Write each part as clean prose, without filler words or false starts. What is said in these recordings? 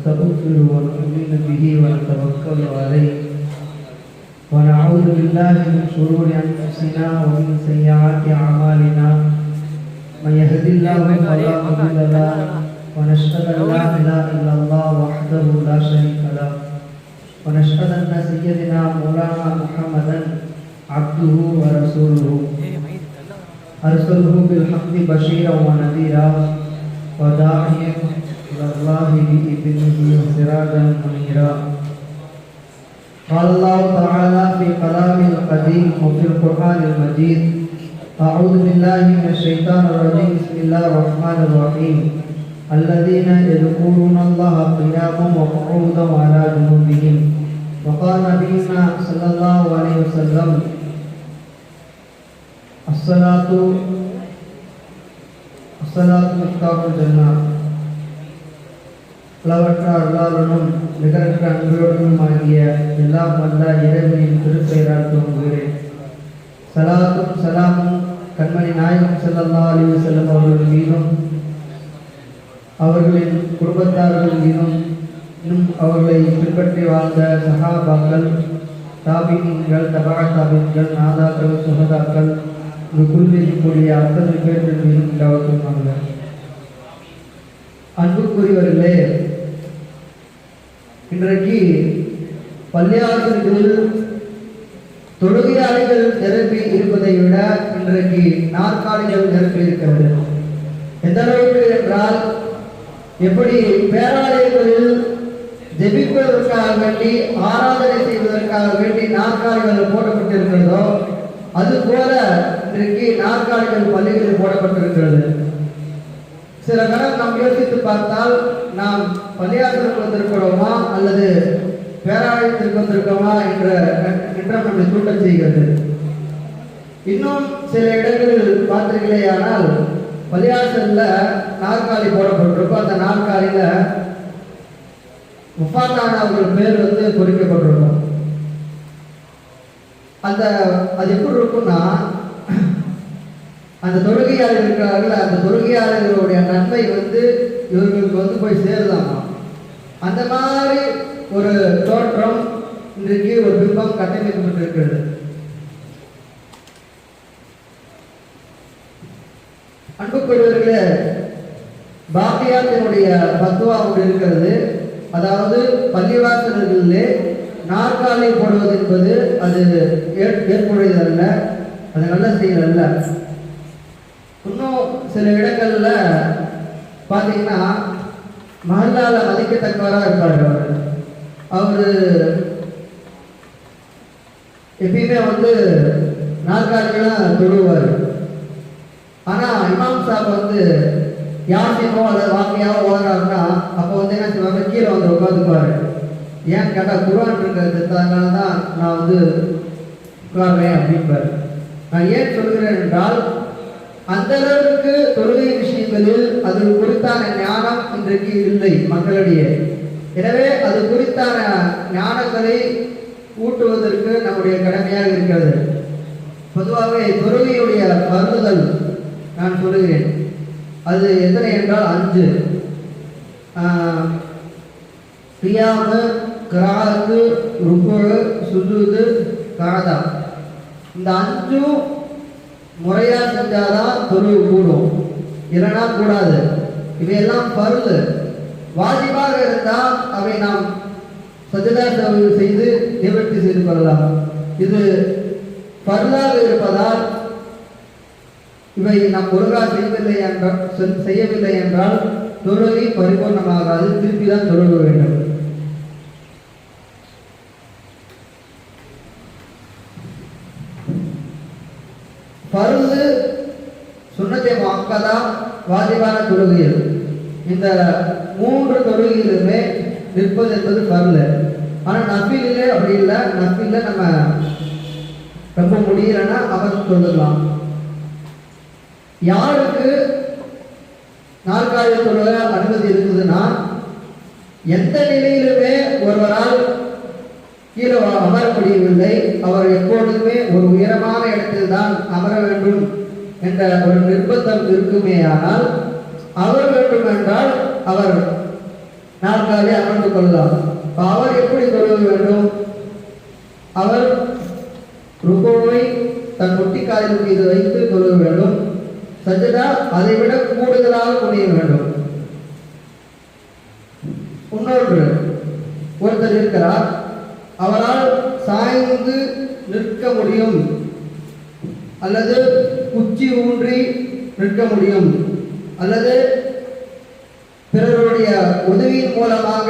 ونستغفره ونؤمن به ونتوكل عليه ونعوذ بالله من شرور أنفسنا ومن سيئات أعمالنا من يهد الله فلا مضل له ونشهد أن لا إله إلا الله وحده لا شريك له ونشهد أن سيدنا مولانا محمدا عبده ورسوله أرسله بالحق بشيرا ونذيرا وداعيا إلى الله بإذنه وسراجا منيرا. قال الله تعالى في كلامه القديم وفي القرآن المجيد: أعوذ بالله من الشيطان الرجيم. بسم الله الرحمن الرحيم. الذين يذكرون الله قياما وقعودا وعلى جنوبهم. وقال نبينا صلى الله عليه وسلم: الصلاة مفتاح الجنة. அளவற்ற அருளாளனும் நிகரற்ற அன்புடனும் ஆகிய எல்லாம் வல்ல இறைவனின் திருப்பெயரால் துவங்குகிறேன். சலாத்தும் சலாமும் கண்மணி நாயகம் ஸல்லல்லாஹு அலைஹி வஸல்லம் அவர்கள் மீதும் அவர்களின் குடும்பத்தார்கள் மீதும் இன்னும் அவர்களை பின்பற்றி வாழ்ந்த சஹாபாக்கள், தாபீன்கள், தபா தாபீன்கள், நாதாக்கள், சுஹதாக்கள், குல்லிக்கூடிய அத்தனை பேர்கள் மீதும் உண்டாவதுமாக. அன்புக்குரியவர்களே, இன்றைக்கு பள்ளியாசல்களில் தொழுகையாளிகள் நிரப்பி இருப்பதை விட இன்றைக்கு நாற்காலிகள் நிரப்பி இருக்கிறது. எந்த அளவுக்கு என்றால், எப்படி பேராலயங்களில் ஜெபிப்பதற்காக வேண்டி, ஆராதனை செய்வதற்காக வேண்டி நாற்காலிகள் போடப்பட்டிருக்கிறதோ அதுபோல இன்றைக்கு நாற்காலிகள் பள்ளிகளில் போடப்பட்டிருக்கிறது. சில கணம் நாம் யோசித்து பார்த்தால், நாம் பள்ளியாசலுக்கு வந்திருக்கிறோமா அல்லது பேராலயத்திற்கு வந்திருக்கோமா என்ற நம்மை தூண்டச் செய்கிறது. இன்னும் சில இடங்களில் பார்த்தீர்களேயானால் பள்ளியாசல்ல நாற்காலி போடப்பட்டிருக்கும். அந்த நாற்காலியில முஃபாத்தான அவர்கள் பேர் பொறிக்கப்பட்டிருக்கும். அது எப்படி இருக்கும்னா, அந்த தொழுகையாளர் இருக்கிறார்கள், அந்த தொழுகையாளர்களுடைய நன்மை இவர்களுக்கு போய் சேருதாமா. அந்த மாதிரி ஒரு தோற்றம் இன்றைக்கு ஒரு பிம்பம் கட்டமைக்கப்பட்டிருக்கிறது. அன்புக்குரியவர்களே, பாக்கியாத்தினுடைய பத்துவா ஒன்று இருக்கிறது. அதாவது பள்ளிவாசல்களிலே நாற்காலி போடுவது என்பது அது ஏற்புடையது அல்ல, அது நல்ல செயல் அல்ல. இன்னும் சில இடங்கள்ல பார்த்தீங்கன்னா மஹல்லால மதிக்கத்தக்கவராக இருப்பார். அவரு எப்பயுமே நாற்காலிகளாக தொழுவார். ஆனா இமாம் சாப் யாசினோ அல்லது வாக்கியாவோ ஓதுறாருன்னா அப்போ என்ன செய்வாங்க, கீழே உட்காந்துக்குவாரு. ஏன்னு கேட்டால் குர்ஆன் இருக்கிறது, அதனால தான் நான் உட்கார்றேன் அப்படின்பாரு. நான் ஏன் சொல்கிறேன் என்றால், அந்த அளவுக்கு தொழுகை விஷயங்களில் அது குறித்தான ஞானம் இன்றைக்கு இல்லை மக்களிடையே. எனவே அது குறித்தான ஞானங்களை ஊட்டுவதற்கு நம்முடைய கடமையாக இருக்கிறது. பொதுவாகவே தொழுகையுடைய பருந்துதல் நான் சொல்லுகிறேன். அது எத்தனை என்றால் 5: கியாமு, கிராஅத்து, ருக்கு, சுஜூது, கஅதா. இந்த 5ம் முறையா செஞ்சாதான் தொழுகை கூடும், இல்லைன்னா கூடாது. இவையெல்லாம் பருது. வாஜிபாக இருந்தால் அவை நாம் சஜதா செய்து நிவர்த்தி செய்து கொள்ளலாம். இது பருதாக இருப்பதால் இவை நாம் ஒழுங்காக செய்யவில்லை என்றால் தொழுகை பரிபூர்ணமாகாது, திருப்பி தான் தொழுக வேண்டும். பருது, சுன்னத்தை முஅக்கதா, வாஜிபான தொழுகையில் இந்த 3 தொழுகையிலுமே நிற்பது என்பது பருது. ஆனால் நஃபிலே அப்படி இல்லை. நஃபில நம்ம ரொம்ப முடியலன்னா அமர்ந்து தொழுலாம். யாருக்கு நாற்காலி தொழுக அனுமதி இருக்குதுன்னா, எந்த நிலையிலுமே ஒருவரால் கீழே அமர முடியவில்லை, அவர் எப்பொழுதுமே ஒரு உயரமான இடத்தில் தான் அமர வேண்டும் என்ற ஒரு நிர்பந்தம் இருக்குமே. ஆனால் அவர் வேண்டும் என்றால் அவர் நாற்காலி அமர்ந்து கொள்ளலாம். அவர் எப்படி தொழுக வேண்டும்? அவர் ருக்குவை தன் முட்டிக்காலின் மீது வைத்து தொழுக வேண்டும். சஜ்தா அதை விட கூடுதலாக குனிய வேண்டும். இன்னொன்று, ஒருத்தர் இருக்கிறார், அவரால் சாய்ந்து நிற்க முடியும் அல்லது உச்சி ஊன்றி நிற்க முடியும் அல்லது பிறருடைய உதவியின் மூலமாக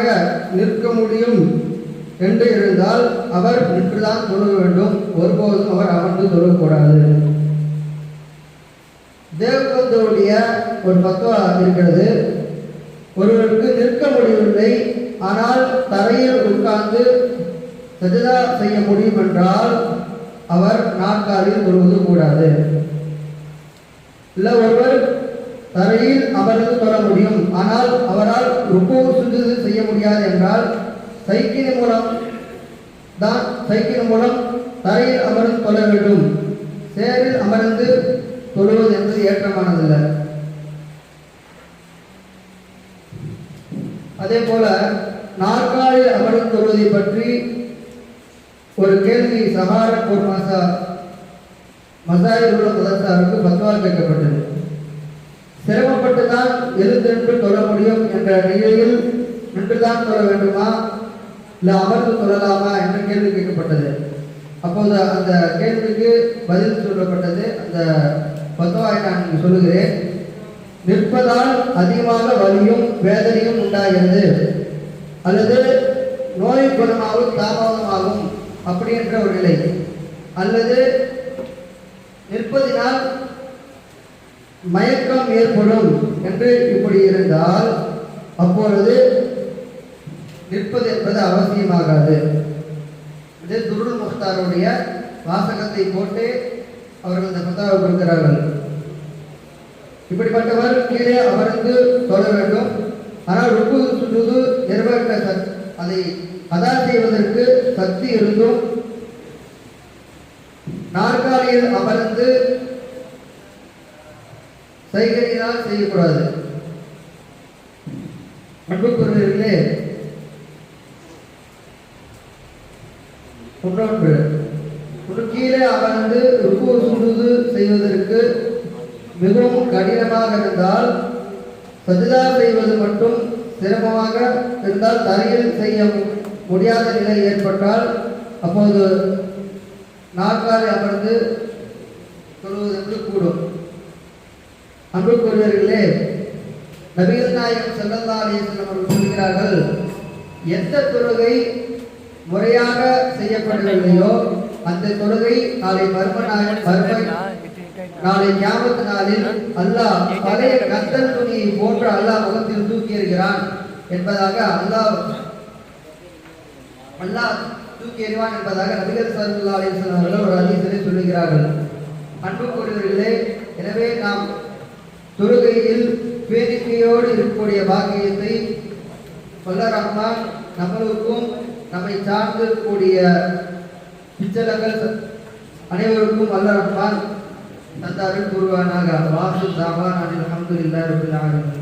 நிற்க முடியும் என்று இருந்தால் அவர் நின்றுதான் தொழுக வேண்டும். ஒருபோதும் அவர் அமர்ந்து தொழக்கூடாது. தேவபந்துடைய ஒரு பத்வா இருக்கிறது. ஒருவருக்கு நிற்க முடியவில்லை, ஆனால் தரையில் உட்கார்ந்து சஜதா செய்ய முடியும் என்றால் அவர் நாற்காலியில் தொழுவது கூடாது. இல்லை, ஒருவர் தரையில் அமர்ந்து தொழ முடியும், ஆனால் அவரால் ருக்கு சுஜூது செய்ய முடியாது என்றால் சைக்கிள் மூலம் தரையில் அமர்ந்து தொழ வேண்டும். சேரில் அமர்ந்து தொழுவது என்பது ஏற்றமானதல்ல. அதே போல நாற்காலில் அமர்ந்து தொழுவதை பற்றி ஒரு கேள்வி சஹாரன்பூர் மசாயில் உள்ள மதரசாவுக்கு பத்வா கேட்கப்பட்டது. சிரமப்பட்டுதான் எழுந்து தொழ முடியும் என்ற நிலையில் நின்றுதான் தொழ வேண்டுமா இல்லை அமர்ந்து தொழலாமா என்ற கேள்வி கேட்கப்பட்டது. அப்போது அந்த கேள்விக்கு பதில் சொல்லப்பட்டது. அந்த பத்வாவை நான் சொல்லுகிறேன். நிற்பதால் அதிகமாக வலியும் வேதனையும் உண்டாகிறது அல்லது நோய் குணமாகவும் தாமதமாகும் அப்படி என்ற ஒரு நிலை, அல்லது நிற்பதினால் மயக்கம் ஏற்படும் என்று இப்படி இருந்தால் அப்பொழுது நிற்பது என்பது அவசியமாகாது. இது துருல் முக்தாருடைய வாசகத்தை போட்டு அவர்கள் இந்த பத்தாவை கொடுக்கிறார்கள். இப்படிப்பட்டவர் கீழே அமர்ந்து தொழ வேண்டும். ஆனால் ருக்கு சுஜூது நிறைவேற்ற அதை அதா செய்வதற்கு சக்தி இருந்தும் நாற்காலியில் அமர்ந்து சைகையினால் செய்யக்கூடாது. அன்புக்குரியவர்களே, ஒன்றொன்று கீழே அமர்ந்து ருக்கு சுஜூது செய்வதற்கு மிகவும் கடினமாக இருந்தால், சஜ்தா செய்வது மட்டும் சிரமமாக இருந்தால், தரையில் செய்ய முடியாத நிலை ஏற்பட்டால் அப்போது நாற்காலி அமர்ந்து தொழுவதற்கு கூடும். அன்புக்குரியவர்களே, நபிகள் நாயகம் ஸல்லல்லாஹு அலைஹி வஸல்லம் அவர்கள் சொல்கிறார்கள், எந்த தொழுகை முறையாக செய்யப்படவில்லையோ அந்த தொழுகை நாளை நாளை கியாமத் நாளில் அல்லாஹ் பழைய கந்தல் துணியை போன்ற அல்லாஹ் முகத்தில் தூக்கி எறிகிறான் என்பதாக அல்லாஹ் தூக்கி எறிவான் என்பதாக நபிகள் ஸல்லல்லாஹு அலைஹி வஸல்லம் அவர்கள் ஒரு ஹதீஸிலே சொல்லுகிறார்கள். அன்புக்குரியவர்களே, எனவே நாம் தொழுகையில் பேணிக்கையோடு இருக்கக்கூடிய பாக்கியத்தை வல்ல ரஹ்மான் நம்மளுக்கும் நம்மை சார்ந்து கூடிய பிச்சலங்கள் அனைவருக்கும் வல்ல ரஹ்மான் தந்தாரில் கூறுவானாக. வாசு தாவான் அல்ஹம்துலில்லாஹி ரப்பில் ஆலமீன்.